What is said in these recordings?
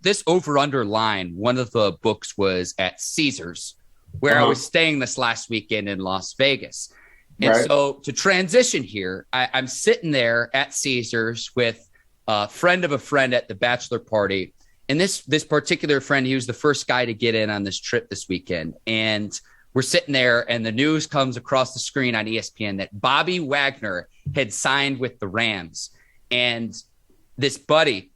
this over-under line, one of the books was at Caesars, where I was staying this last weekend in Las Vegas. And so to transition here, I'm sitting there at Caesars with a friend of a friend at the bachelor party. And this particular friend, he was the first guy to get in on this trip this weekend. And we're sitting there, and the news comes across the screen on ESPN that Bobby Wagner had signed with the Rams. And this buddy,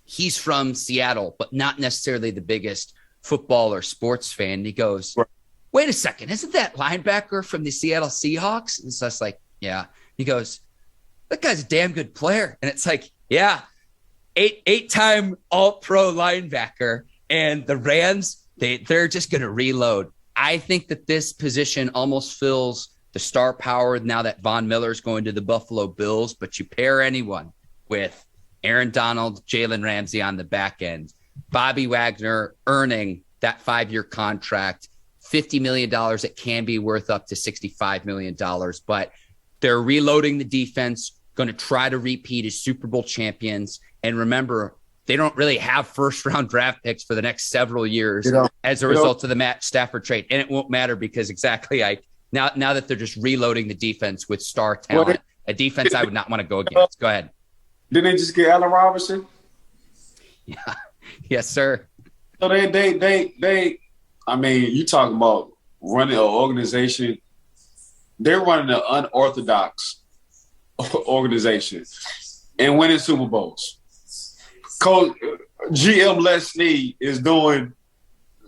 he's from Seattle, but not necessarily the biggest football or sports fan. And he goes, wait a second, isn't that linebacker from the Seattle Seahawks? And so it's like, yeah. He goes, that guy's a damn good player. And it's like, yeah, eight-time all-pro linebacker. And the Rams, they're just going to reload. I think that this position almost fills the star power now that Von Miller's going to the Buffalo Bills. But you pair anyone with Aaron Donald, Jalen Ramsey on the back end, Bobby Wagner earning that 5-year contract, $50 million. It can be worth up to $65 million, but they're reloading the defense, going to try to repeat as Super Bowl champions. And remember, they don't really have first-round draft picks for the next several years as a result of the Matt Stafford trade. And it won't matter because now that they're just reloading the defense with star talent, a defense I would not want to go against. Go ahead. Didn't they just get Allen Robinson? Yeah. Yes, sir. So they I mean, you talking about running an organization. They're running an unorthodox organization and winning Super Bowls. Coach GM Les Snead is doing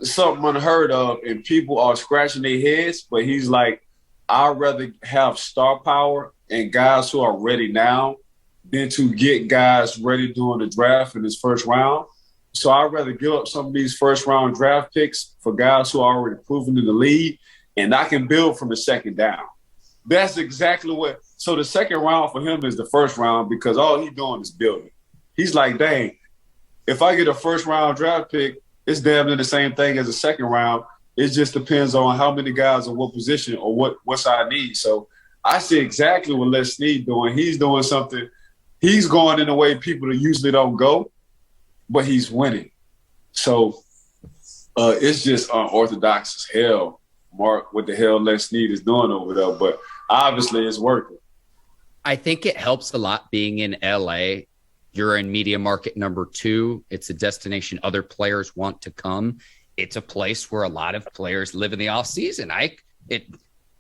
something unheard of, and people are scratching their heads, but he's like, I'd rather have star power and guys who are ready now than to get guys ready during the draft in this first round. So I'd rather give up some of these first-round draft picks for guys who are already proven in the league, and I can build from the second down. That's exactly what – so the second round for him is the first round because all he's doing is building. He's like, dang, if I get a first-round draft pick, it's damn near the same thing as a second round. It just depends on how many guys in what position or what side I need. So I see exactly what Les Snead doing. He's doing something – he's going in a way people usually don't go, but he's winning. So it's just unorthodox as hell, Mark, what the hell Les Snead is doing over there. But obviously it's working. I think it helps a lot being in LA. You're in media market number 2. It's a destination other players want to come. It's a place where a lot of players live in the off season.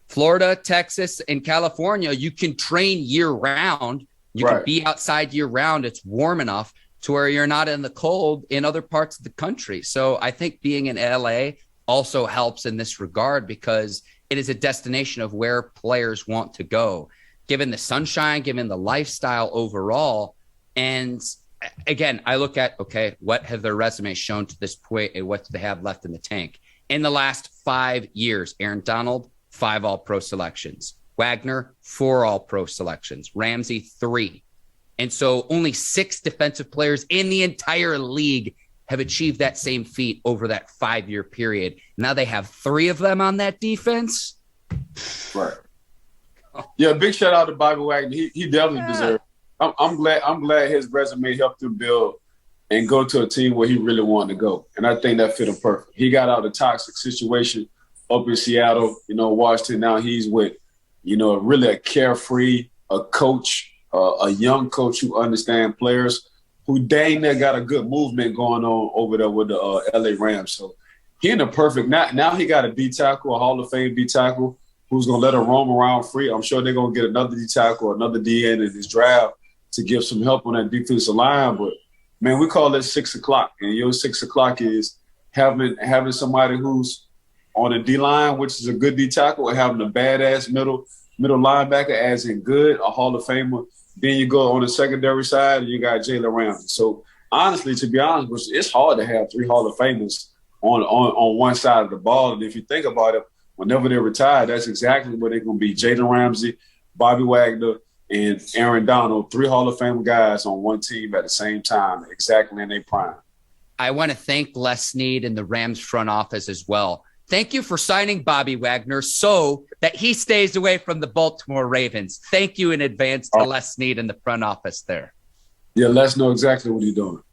Florida, Texas, and California, you can train year round. You can be outside year round. It's warm enough to where you're not in the cold in other parts of the country. So I think being in LA also helps in this regard because it is a destination of where players want to go, given the sunshine, given the lifestyle overall. And again, I look at, okay, what have their resumes shown to this point and what do they have left in the tank? In the last 5 years, Aaron Donald, 5 All-Pro selections. Wagner, 4 All-Pro selections. Ramsey, 3. And so only 6 defensive players in the entire league have achieved that same feat over that 5-year period. Now they have 3 of them on that defense. Right. Yeah, big shout out to Bobby Wagner. He definitely deserves it. I'm glad his resume helped him build and go to a team where he really wanted to go. And I think that fit him perfect. He got out of the toxic situation up in Seattle, Washington. Now he's with, really a carefree, a coach, a young coach who understands players, who dang near got a good movement going on over there with the LA Rams. So he in the perfect – now he got a D tackle, a Hall of Fame D tackle, who's going to let him roam around free. I'm sure they're going to get another D tackle, another DN in his draft to give some help on that defensive line. But, man, we call it 6 o'clock. And your 6 o'clock is having somebody who's on a D-line, which is a good D tackle, and having a badass middle linebacker, as in good, a Hall of Famer. Then you go on the secondary side, and you got Jalen Ramsey. So, honestly, to be honest, it's hard to have 3 Hall of Famers on one side of the ball. And if you think about it, whenever they retire, that's exactly where they're going to be. Jalen Ramsey, Bobby Wagner, and Aaron Donald, 3 Hall of Fame guys on one team at the same time, exactly in their prime. I want to thank Les Snead and the Rams front office as well. Thank you for signing Bobby Wagner so that he stays away from the Baltimore Ravens. Thank you in advance to Les Snead and the front office there. Yeah, Les know exactly what he's doing.